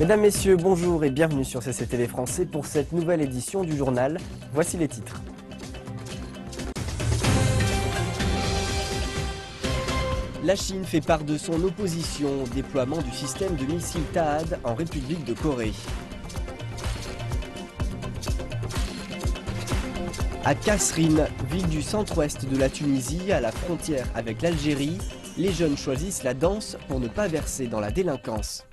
Mesdames, Messieurs, bonjour et bienvenue sur CCTV Français pour cette nouvelle édition du journal. Voici les titres. La Chine fait part de son opposition au déploiement du système de missiles THAAD en République de Corée. À Kasserine, ville du centre-ouest de la Tunisie, à la frontière avec l'Algérie, les jeunes choisissent la danse pour ne pas verser dans la délinquance.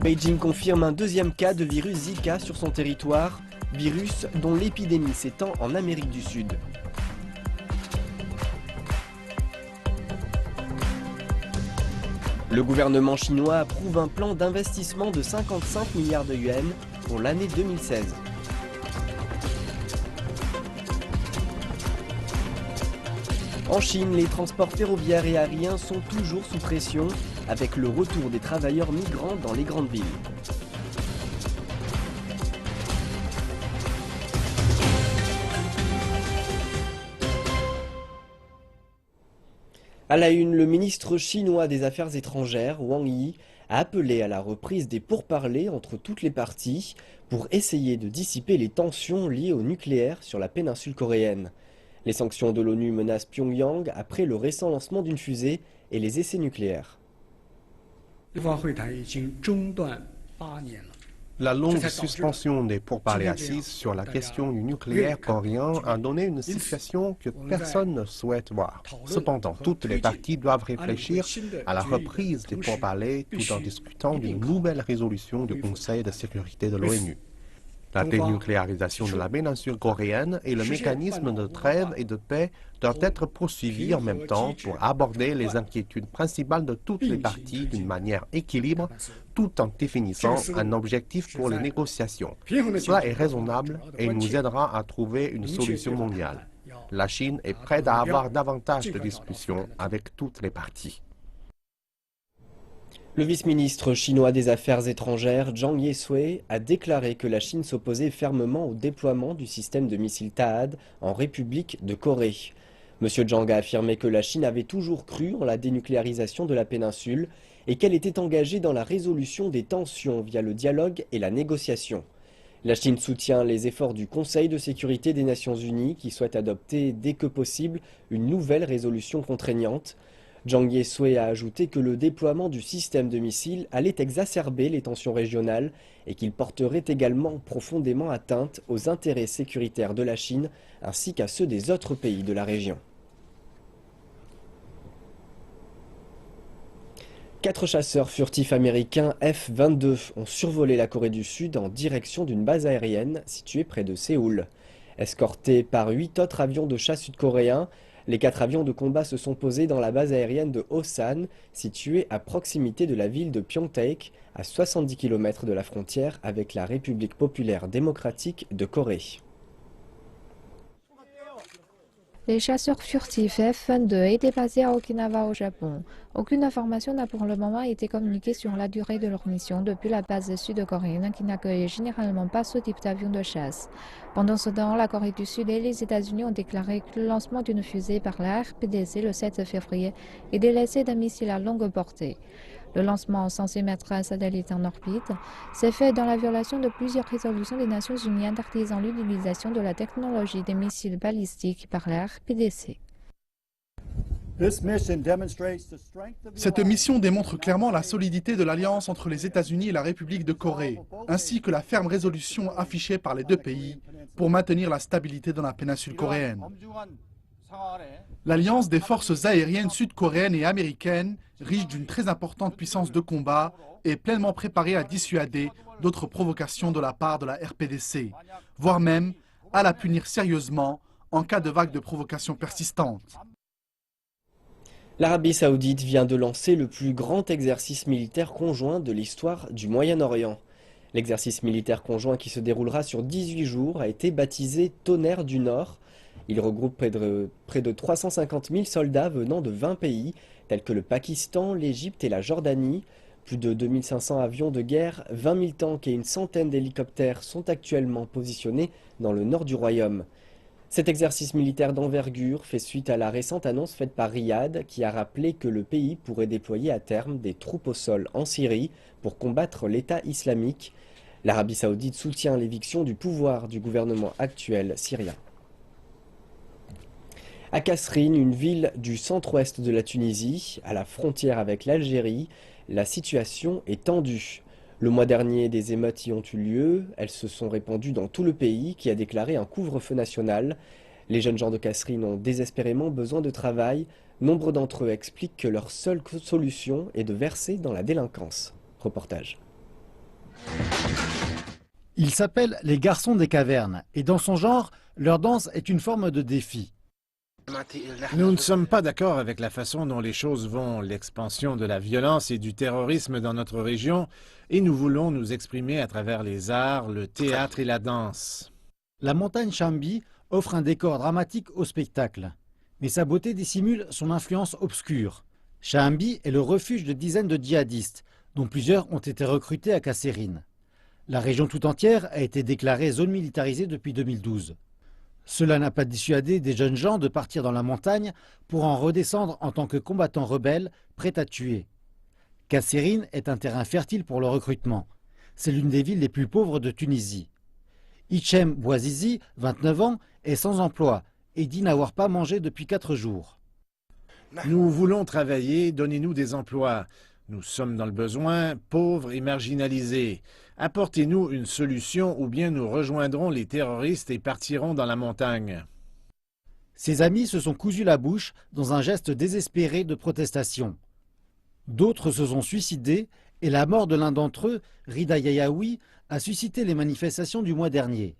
Beijing confirme un deuxième cas de virus Zika sur son territoire, virus dont l'épidémie s'étend en Amérique du Sud. Le gouvernement chinois approuve un plan d'investissement de 55 milliards de yuans pour l'année 2016. En Chine, les transports ferroviaires et aériens sont toujours sous pression, avec le retour des travailleurs migrants dans les grandes villes. À la une, le ministre chinois des Affaires étrangères, Wang Yi, a appelé à la reprise des pourparlers entre toutes les parties pour essayer de dissiper les tensions liées au nucléaire sur la péninsule coréenne. Les sanctions de l'ONU menacent Pyongyang après le récent lancement d'une fusée et les essais nucléaires. La longue suspension des pourparlers assises sur la question du nucléaire coréen a donné une situation que personne ne souhaite voir. Cependant, toutes les parties doivent réfléchir à la reprise des pourparlers tout en discutant d'une nouvelle résolution du Conseil de sécurité de l'ONU. La dénucléarisation de la péninsule coréenne et le mécanisme de trêve et de paix doivent être poursuivis en même temps pour aborder les inquiétudes principales de toutes les parties d'une manière équilibrée, tout en définissant un objectif pour les négociations. Cela est raisonnable et nous aidera à trouver une solution mondiale. La Chine est prête à avoir davantage de discussions avec toutes les parties. Le vice-ministre chinois des Affaires étrangères, Zhang Yesui, a déclaré que la Chine s'opposait fermement au déploiement du système de missiles THAAD en République de Corée. M. Zhang a affirmé que la Chine avait toujours cru en la dénucléarisation de la péninsule et qu'elle était engagée dans la résolution des tensions via le dialogue et la négociation. La Chine soutient les efforts du Conseil de sécurité des Nations Unies qui souhaite adopter dès que possible une nouvelle résolution contraignante. Zhang Yesui a ajouté que le déploiement du système de missiles allait exacerber les tensions régionales et qu'il porterait également profondément atteinte aux intérêts sécuritaires de la Chine ainsi qu'à ceux des autres pays de la région. 4 chasseurs furtifs américains F-22 ont survolé la Corée du Sud en direction d'une base aérienne située près de Séoul. Escortés par 8 autres avions de chasse sud-coréens, les 4 avions de combat se sont posés dans la base aérienne de Osan, située à proximité de la ville de Pyeongtaek, à 70 km de la frontière avec la République populaire démocratique de Corée. Les chasseurs furtifs F-22 étaient basés à Okinawa au Japon. Aucune information n'a pour le moment été communiquée sur la durée de leur mission depuis la base sud-coréenne qui n'accueille généralement pas ce type d'avion de chasse. Pendant ce temps, la Corée du Sud et les États-Unis ont déclaré que le lancement d'une fusée par la RPDC le 7 février est délaissé d'un missile à longue portée. Le lancement censé mettre un satellite en orbite s'est fait dans la violation de plusieurs résolutions des Nations Unies interdisant l'utilisation de la technologie des missiles balistiques par la RPDC. Cette mission démontre clairement la solidité de l'alliance entre les États-Unis et la République de Corée, ainsi que la ferme résolution affichée par les deux pays pour maintenir la stabilité dans la péninsule coréenne. L'alliance des forces aériennes sud-coréennes et américaines, riche d'une très importante puissance de combat, est pleinement préparée à dissuader d'autres provocations de la part de la RPDC, voire même à la punir sérieusement en cas de vague de provocation persistante. L'Arabie saoudite vient de lancer le plus grand exercice militaire conjoint de l'histoire du Moyen-Orient. L'exercice militaire conjoint qui se déroulera sur 18 jours a été baptisé Tonnerre du Nord. Il regroupe près de 350 000 soldats venant de 20 pays, tels que le Pakistan, l'Égypte et la Jordanie. Plus de 2500 avions de guerre, 20 000 tanks et une centaine d'hélicoptères sont actuellement positionnés dans le nord du royaume. Cet exercice militaire d'envergure fait suite à la récente annonce faite par Riyad qui a rappelé que le pays pourrait déployer à terme des troupes au sol en Syrie pour combattre l'État islamique. L'Arabie saoudite soutient l'éviction du pouvoir du gouvernement actuel syrien. À Kasserine, une ville du centre-ouest de la Tunisie, à la frontière avec l'Algérie, la situation est tendue. Le mois dernier, des émeutes y ont eu lieu. Elles se sont répandues dans tout le pays qui a déclaré un couvre-feu national. Les jeunes gens de Kasserine ont désespérément besoin de travail. Nombre d'entre eux expliquent que leur seule solution est de verser dans la délinquance. Reportage. Ils s'appellent les garçons des cavernes et dans son genre, leur danse est une forme de défi. Nous ne sommes pas d'accord avec la façon dont les choses vont, l'expansion de la violence et du terrorisme dans notre région, et nous voulons nous exprimer à travers les arts, le théâtre et la danse. La montagne Chambi offre un décor dramatique au spectacle, mais sa beauté dissimule son influence obscure. Chambi est le refuge de dizaines de djihadistes, dont plusieurs ont été recrutés à Kasserine. La région tout entière a été déclarée zone militarisée depuis 2012. Cela n'a pas dissuadé des jeunes gens de partir dans la montagne pour en redescendre en tant que combattants rebelles prêts à tuer. Kasserine est un terrain fertile pour le recrutement. C'est l'une des villes les plus pauvres de Tunisie. Hichem Bouazizi, 29 ans, est sans emploi et dit n'avoir pas mangé depuis 4 jours. Nous voulons travailler, donnez-nous des emplois. Nous sommes dans le besoin, pauvres et marginalisés. Apportez-nous une solution ou bien nous rejoindrons les terroristes et partirons dans la montagne. Ses amis se sont cousus la bouche dans un geste désespéré de protestation. D'autres se sont suicidés et la mort de l'un d'entre eux, Rida Yayaoui, a suscité les manifestations du mois dernier.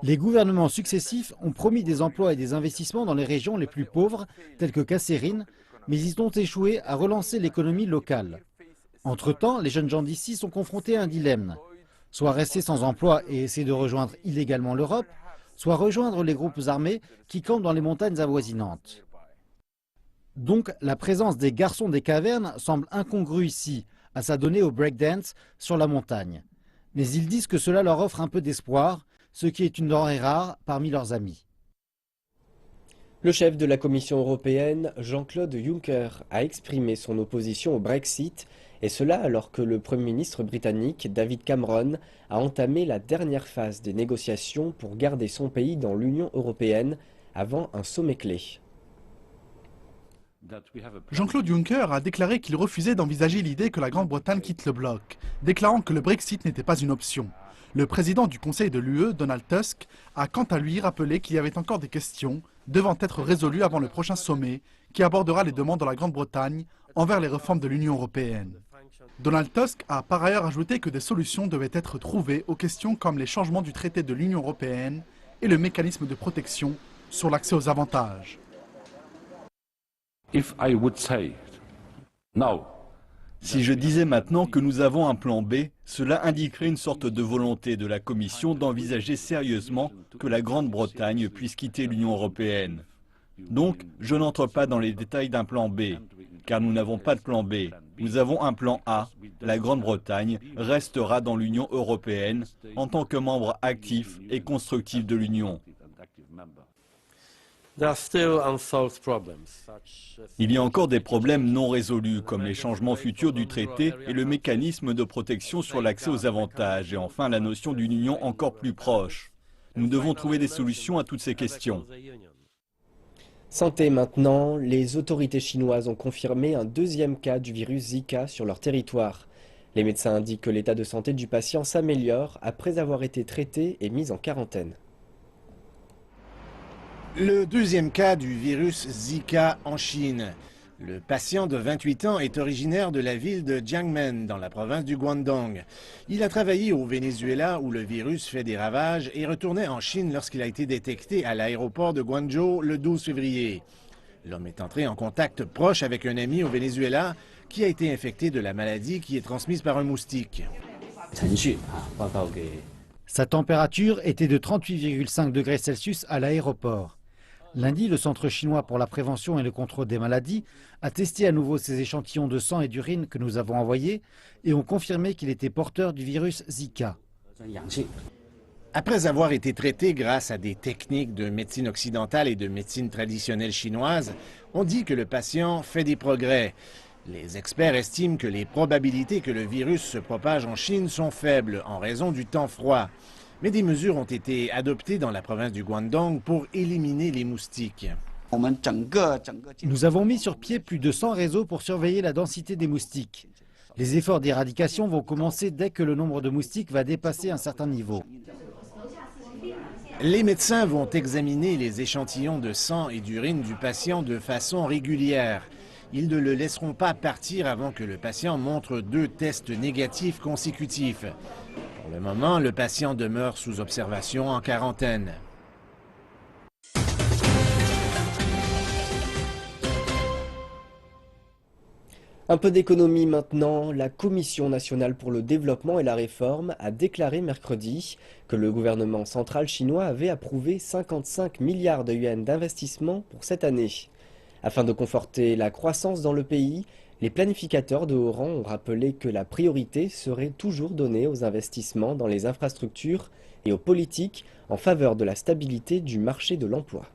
Les gouvernements successifs ont promis des emplois et des investissements dans les régions les plus pauvres, telles que Kasserine, mais ils ont échoué à relancer l'économie locale. Entre-temps, les jeunes gens d'ici sont confrontés à un dilemme. Soit rester sans emploi et essayer de rejoindre illégalement l'Europe, soit rejoindre les groupes armés qui campent dans les montagnes avoisinantes. Donc, la présence des garçons des cavernes semble incongrue ici, à s'adonner au breakdance sur la montagne. Mais ils disent que cela leur offre un peu d'espoir, ce qui est une denrée rare parmi leurs amis. Le chef de la Commission européenne, Jean-Claude Juncker, a exprimé son opposition au Brexit, et cela alors que le Premier ministre britannique, David Cameron, a entamé la dernière phase des négociations pour garder son pays dans l'Union européenne avant un sommet clé. Jean-Claude Juncker a déclaré qu'il refusait d'envisager l'idée que la Grande-Bretagne quitte le bloc, déclarant que le Brexit n'était pas une option. Le président du Conseil de l'UE, Donald Tusk, a quant à lui rappelé qu'il y avait encore des questions devant être résolues avant le prochain sommet qui abordera les demandes de la Grande-Bretagne envers les réformes de l'Union européenne. Donald Tusk a par ailleurs ajouté que des solutions devaient être trouvées aux questions comme les changements du traité de l'Union européenne et le mécanisme de protection sur l'accès aux avantages. Si je disais maintenant que nous avons un plan B, cela indiquerait une sorte de volonté de la Commission d'envisager sérieusement que la Grande-Bretagne puisse quitter l'Union européenne. Donc, je n'entre pas dans les détails d'un plan B, car nous n'avons pas de plan B. Nous avons un plan A. La Grande-Bretagne restera dans l'Union européenne en tant que membre actif et constructif de l'Union. Il y a encore des problèmes non résolus, comme les changements futurs du traité et le mécanisme de protection sur l'accès aux avantages, et enfin la notion d'une union encore plus proche. Nous devons trouver des solutions à toutes ces questions. Santé maintenant, les autorités chinoises ont confirmé un deuxième cas du virus Zika sur leur territoire. Les médecins indiquent que l'état de santé du patient s'améliore après avoir été traité et mis en quarantaine. Le deuxième cas du virus Zika en Chine. Le patient de 28 ans est originaire de la ville de Jiangmen, dans la province du Guangdong. Il a travaillé au Venezuela où le virus fait des ravages et retournait en Chine lorsqu'il a été détecté à l'aéroport de Guangzhou le 12 février. L'homme est entré en contact proche avec un ami au Venezuela qui a été infecté de la maladie qui est transmise par un moustique. Sa température était de 38,5 degrés Celsius à l'aéroport. Lundi, le Centre chinois pour la prévention et le contrôle des maladies a testé à nouveau ces échantillons de sang et d'urine que nous avons envoyés et ont confirmé qu'il était porteur du virus Zika. Après avoir été traité grâce à des techniques de médecine occidentale et de médecine traditionnelle chinoise, on dit que le patient fait des progrès. Les experts estiment que les probabilités que le virus se propage en Chine sont faibles en raison du temps froid. Mais des mesures ont été adoptées dans la province du Guangdong pour éliminer les moustiques. Nous avons mis sur pied plus de 100 réseaux pour surveiller la densité des moustiques. Les efforts d'éradication vont commencer dès que le nombre de moustiques va dépasser un certain niveau. Les médecins vont examiner les échantillons de sang et d'urine du patient de façon régulière. Ils ne le laisseront pas partir avant que le patient montre 2 tests négatifs consécutifs. Pour le moment, le patient demeure sous observation en quarantaine. Un peu d'économie maintenant. La Commission nationale pour le développement et la réforme a déclaré mercredi que le gouvernement central chinois avait approuvé 55 milliards de yuans d'investissement pour cette année. Afin de conforter la croissance dans le pays, les planificateurs de haut rang ont rappelé que la priorité serait toujours donnée aux investissements dans les infrastructures et aux politiques en faveur de la stabilité du marché de l'emploi.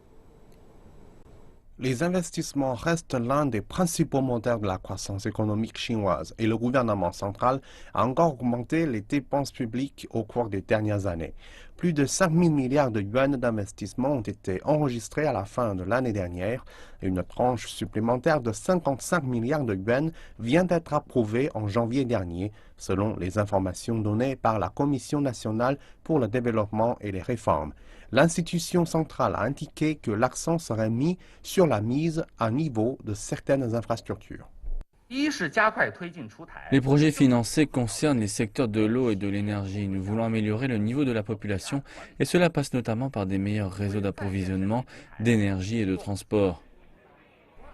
Les investissements restent l'un des principaux moteurs de la croissance économique chinoise et le gouvernement central a encore augmenté les dépenses publiques au cours des dernières années. Plus de 5 000 milliards de yuans d'investissement ont été enregistrés à la fin de l'année dernière et une tranche supplémentaire de 55 milliards de yuans vient d'être approuvée en janvier dernier, selon les informations données par la Commission nationale pour le développement et les réformes. L'institution centrale a indiqué que l'accent serait mis sur la mise à niveau de certaines infrastructures. Les projets financés concernent les secteurs de l'eau et de l'énergie. Nous voulons améliorer le niveau de la population et cela passe notamment par des meilleurs réseaux d'approvisionnement, d'énergie et de transport.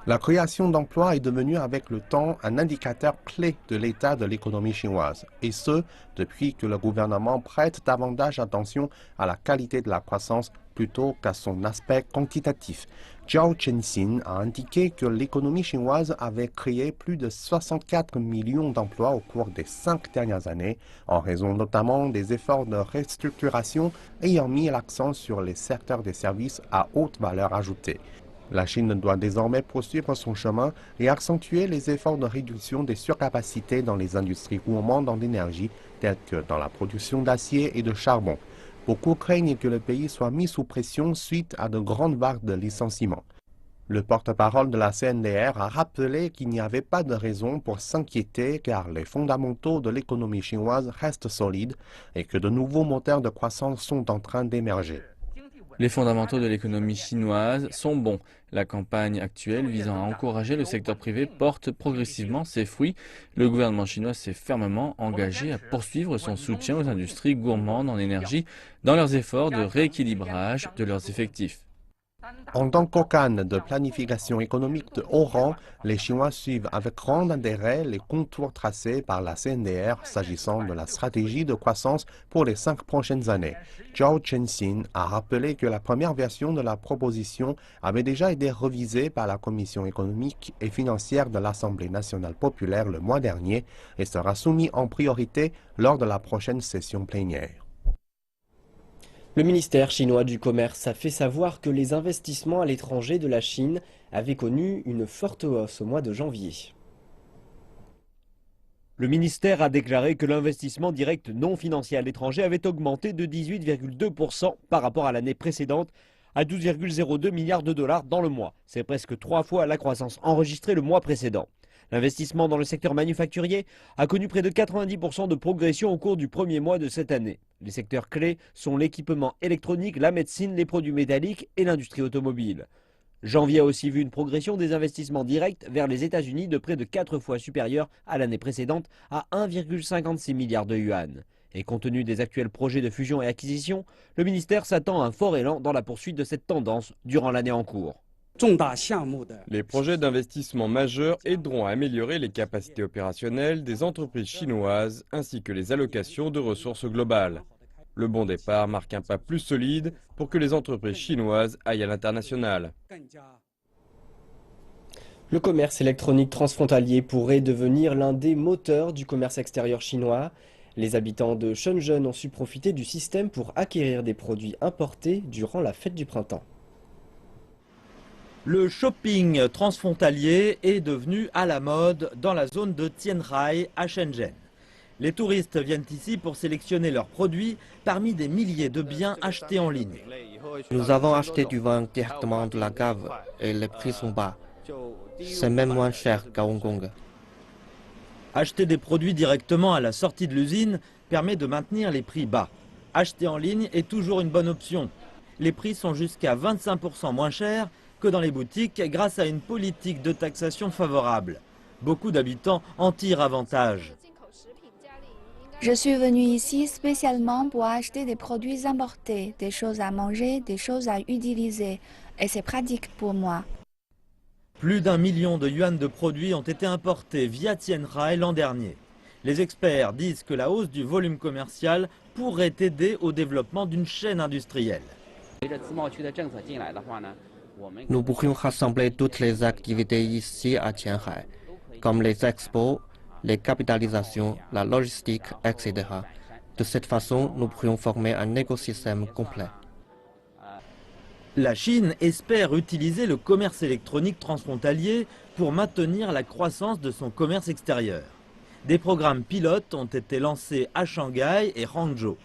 La création d'emplois est devenue avec le temps un indicateur clé de l'état de l'économie chinoise, et ce, depuis que le gouvernement prête davantage attention à la qualité de la croissance plutôt qu'à son aspect quantitatif. Zhao Chenxin a indiqué que l'économie chinoise avait créé plus de 64 millions d'emplois au cours des 5 dernières années, en raison notamment des efforts de restructuration ayant mis l'accent sur les secteurs des services à haute valeur ajoutée. La Chine doit désormais poursuivre son chemin et accentuer les efforts de réduction des surcapacités dans les industries gourmandes en énergie, telles que dans la production d'acier et de charbon. Beaucoup craignent que le pays soit mis sous pression suite à de grandes vagues de licenciements. Le porte-parole de la CNDR a rappelé qu'il n'y avait pas de raison pour s'inquiéter car les fondamentaux de l'économie chinoise restent solides et que de nouveaux moteurs de croissance sont en train d'émerger. Les fondamentaux de l'économie chinoise sont bons. La campagne actuelle visant à encourager le secteur privé porte progressivement ses fruits. Le gouvernement chinois s'est fermement engagé à poursuivre son soutien aux industries gourmandes en énergie dans leurs efforts de rééquilibrage de leurs effectifs. En tant qu'organe de planification économique de haut rang, les Chinois suivent avec grand intérêt les contours tracés par la CNDR s'agissant de la stratégie de croissance pour les 5 prochaines années. Zhao Chenxin a rappelé que la première version de la proposition avait déjà été revisée par la Commission économique et financière de l'Assemblée nationale populaire le mois dernier et sera soumise en priorité lors de la prochaine session plénière. Le ministère chinois du Commerce a fait savoir que les investissements à l'étranger de la Chine avaient connu une forte hausse au mois de janvier. Le ministère a déclaré que l'investissement direct non financier à l'étranger avait augmenté de 18,2% par rapport à l'année précédente à 12,02 milliards de dollars dans le mois. C'est presque 3 fois la croissance enregistrée le mois précédent. L'investissement dans le secteur manufacturier a connu près de 90% de progression au cours du premier mois de cette année. Les secteurs clés sont l'équipement électronique, la médecine, les produits métalliques et l'industrie automobile. Janvier a aussi vu une progression des investissements directs vers les États-Unis de près de 4 fois supérieure à l'année précédente à 1,56 milliard de yuan. Et compte tenu des actuels projets de fusion et acquisition, le ministère s'attend à un fort élan dans la poursuite de cette tendance durant l'année en cours. Les projets d'investissement majeurs aideront à améliorer les capacités opérationnelles des entreprises chinoises ainsi que les allocations de ressources globales. Le bon départ marque un pas plus solide pour que les entreprises chinoises aillent à l'international. Le commerce électronique transfrontalier pourrait devenir l'un des moteurs du commerce extérieur chinois. Les habitants de Shenzhen ont su profiter du système pour acquérir des produits importés durant la fête du printemps. Le shopping transfrontalier est devenu à la mode dans la zone de Tianhai à Shenzhen. Les touristes viennent ici pour sélectionner leurs produits parmi des milliers de biens achetés en ligne. Nous avons acheté du vin directement de la cave et les prix sont bas. C'est même moins cher qu'à Hong Kong. Acheter des produits directement à la sortie de l'usine permet de maintenir les prix bas. Acheter en ligne est toujours une bonne option. Les prix sont jusqu'à 25% moins chers que dans les boutiques grâce à une politique de taxation favorable. Beaucoup d'habitants en tirent avantage. Je suis venue ici spécialement pour acheter des produits importés, des choses à manger, des choses à utiliser. Et c'est pratique pour moi. Plus d'1 million de yuan de produits ont été importés via Tianhai l'an dernier. Les experts disent que la hausse du volume commercial pourrait aider au développement d'une chaîne industrielle. Nous pourrions rassembler toutes les activités ici à Tianhai, comme les expos, les capitalisations, la logistique, etc. De cette façon, nous pourrions former un écosystème complet. La Chine espère utiliser le commerce électronique transfrontalier pour maintenir la croissance de son commerce extérieur. Des programmes pilotes ont été lancés à Shanghai et Hangzhou.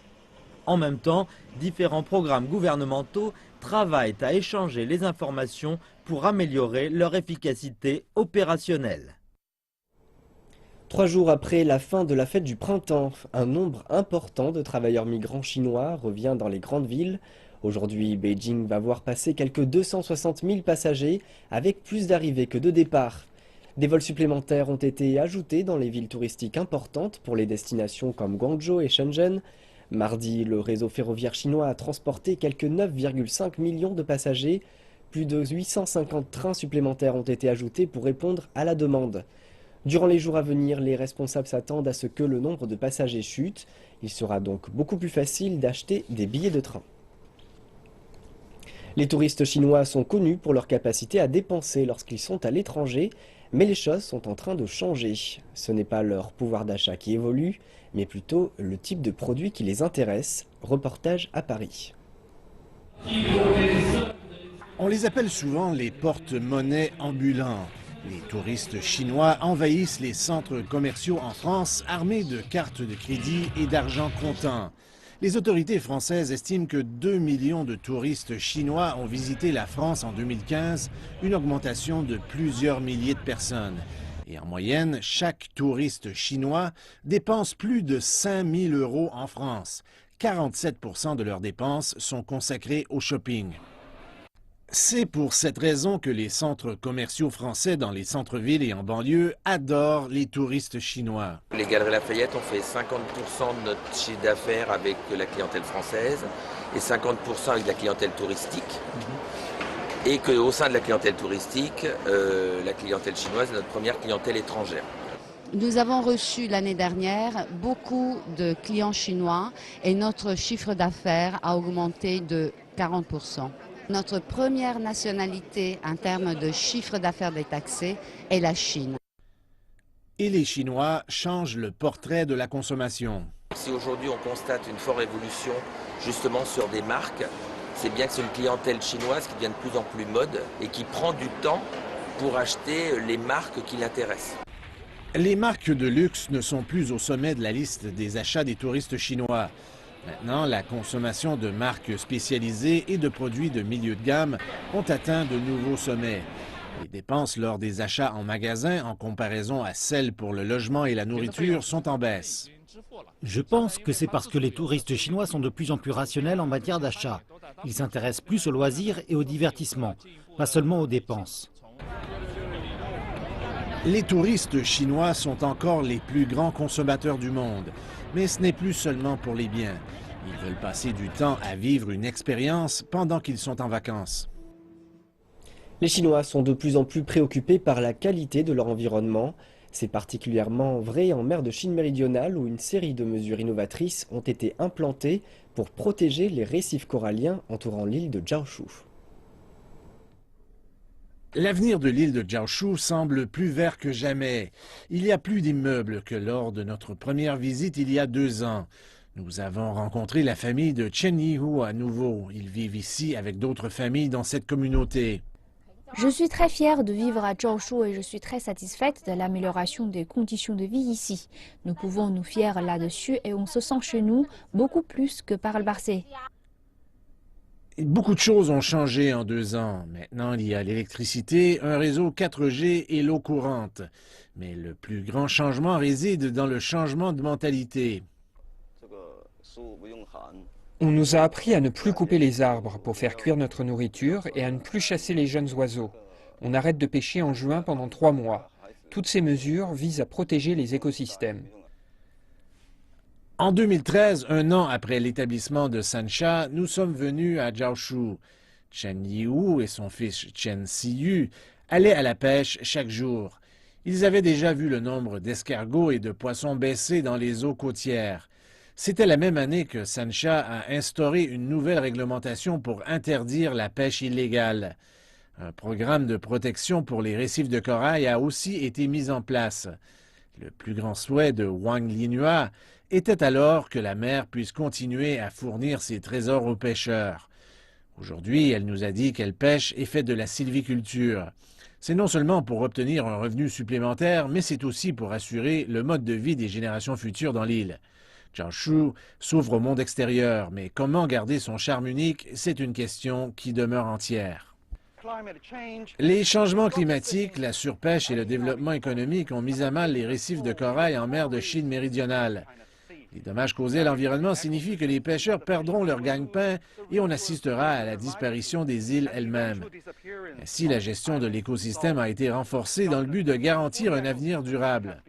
En même temps, différents programmes gouvernementaux travaillent à échanger les informations pour améliorer leur efficacité opérationnelle. 3 jours après la fin de la fête du printemps, un nombre important de travailleurs migrants chinois revient dans les grandes villes. Aujourd'hui, Beijing va voir passer quelques 260 000 passagers, avec plus d'arrivées que de départs. Des vols supplémentaires ont été ajoutés dans les villes touristiques importantes pour les destinations comme Guangzhou et Shenzhen. Mardi, le réseau ferroviaire chinois a transporté quelques 9,5 millions de passagers. Plus de 850 trains supplémentaires ont été ajoutés pour répondre à la demande. Durant les jours à venir, les responsables s'attendent à ce que le nombre de passagers chute. Il sera donc beaucoup plus facile d'acheter des billets de train. Les touristes chinois sont connus pour leur capacité à dépenser lorsqu'ils sont à l'étranger, mais les choses sont en train de changer. Ce n'est pas leur pouvoir d'achat qui évolue, mais plutôt le type de produit qui les intéresse. Reportage à Paris. On les appelle souvent les porte-monnaies ambulants. Les touristes chinois envahissent les centres commerciaux en France armés de cartes de crédit et d'argent comptant. Les autorités françaises estiment que 2 millions de touristes chinois ont visité la France en 2015, une augmentation de plusieurs milliers de personnes. Et en moyenne, chaque touriste chinois dépense plus de 5 000 € en France. 47% de leurs dépenses sont consacrées au shopping. C'est pour cette raison que les centres commerciaux français dans les centres-villes et en banlieue adorent les touristes chinois. Les Galeries Lafayette ont fait 50% de notre chiffre d'affaires avec la clientèle française et 50% avec la clientèle touristique. Et qu'au sein de la clientèle touristique, la clientèle chinoise est notre première clientèle étrangère. Nous avons reçu l'année dernière beaucoup de clients chinois et notre chiffre d'affaires a augmenté de 40%. Notre première nationalité en termes de chiffre d'affaires détaxé est la Chine. Et les Chinois changent le portrait de la consommation. Si aujourd'hui on constate une forte évolution justement sur des marques, c'est bien que c'est une clientèle chinoise qui devient de plus en plus mode et qui prend du temps pour acheter les marques qui l'intéressent. Les marques de luxe ne sont plus au sommet de la liste des achats des touristes chinois. Maintenant, la consommation de marques spécialisées et de produits de milieu de gamme ont atteint de nouveaux sommets. Les dépenses lors des achats en magasin, en comparaison à celles pour le logement et la nourriture, sont en baisse. Je pense que c'est parce que les touristes chinois sont de plus en plus rationnels en matière d'achat. Ils s'intéressent plus aux loisirs et au divertissement, pas seulement aux dépenses. Les touristes chinois sont encore les plus grands consommateurs du monde. Mais ce n'est plus seulement pour les biens. Ils veulent passer du temps à vivre une expérience pendant qu'ils sont en vacances. Les Chinois sont de plus en plus préoccupés par la qualité de leur environnement. C'est particulièrement vrai en mer de Chine méridionale où une série de mesures innovatrices ont été implantées pour protéger les récifs coralliens entourant l'île de Jiaoshu. L'avenir de l'île de Jiaoshu semble plus vert que jamais. Il y a plus d'immeubles que lors de notre première visite il y a 2 ans. Nous avons rencontré la famille de Chen Yihu à nouveau. Ils vivent ici avec d'autres familles dans cette communauté. Je suis très fière de vivre à Jiaoshu et je suis très satisfaite de l'amélioration des conditions de vie ici. Nous pouvons nous fier là-dessus et on se sent chez nous beaucoup plus que par le passé. Beaucoup de choses ont changé en 2 ans. Maintenant, il y a l'électricité, un réseau 4G et l'eau courante. Mais le plus grand changement réside dans le changement de mentalité. On nous a appris à ne plus couper les arbres pour faire cuire notre nourriture et à ne plus chasser les jeunes oiseaux. On arrête de pêcher en juin pendant 3 mois. Toutes ces mesures visent à protéger les écosystèmes. En 2013, 1 an après l'établissement de Sansha, nous sommes venus à Jiaoshu. Chen Yihu et son fils Chen Siyu allaient à la pêche chaque jour. Ils avaient déjà vu le nombre d'escargots et de poissons baisser dans les eaux côtières. C'était la même année que Sansha a instauré une nouvelle réglementation pour interdire la pêche illégale. Un programme de protection pour les récifs de corail a aussi été mis en place. Le plus grand souhait de Wang Linhua était alors que la mer puisse continuer à fournir ses trésors aux pêcheurs. Aujourd'hui, elle nous a dit qu'elle pêche et fait de la sylviculture. C'est non seulement pour obtenir un revenu supplémentaire, mais c'est aussi pour assurer le mode de vie des générations futures dans l'île. Jiaoshu s'ouvre au monde extérieur, mais comment garder son charme unique, c'est une question qui demeure entière. Les changements climatiques, la surpêche et le développement économique ont mis à mal les récifs de corail en mer de Chine méridionale. Les dommages causés à l'environnement signifient que les pêcheurs perdront leur gagne-pain et on assistera à la disparition des îles elles-mêmes. Ainsi, la gestion de l'écosystème a été renforcée dans le but de garantir un avenir durable.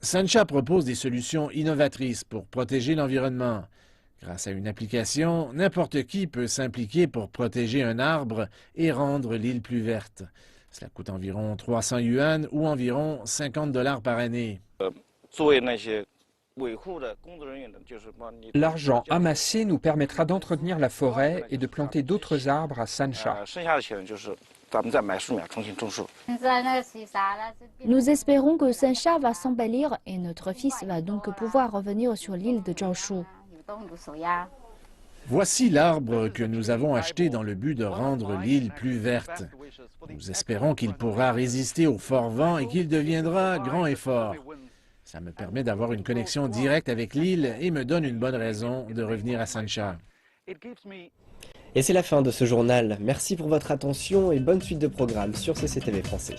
Sansha propose des solutions innovatrices pour protéger l'environnement. Grâce à une application, n'importe qui peut s'impliquer pour protéger un arbre et rendre l'île plus verte. Cela coûte environ 300 yuan ou environ 50 $ par année. L'argent amassé nous permettra d'entretenir la forêt et de planter d'autres arbres à Sansha. Nous espérons que Sansha va s'embellir et notre fils va donc pouvoir revenir sur l'île de Jiaoshu. Voici l'arbre que nous avons acheté dans le but de rendre l'île plus verte. Nous espérons qu'il pourra résister aux forts vents et qu'il deviendra grand et fort. Ça me permet d'avoir une connexion directe avec l'île et me donne une bonne raison de revenir à Sansha. Et c'est la fin de ce journal. Merci pour votre attention et bonne suite de programmes sur CCTV Français.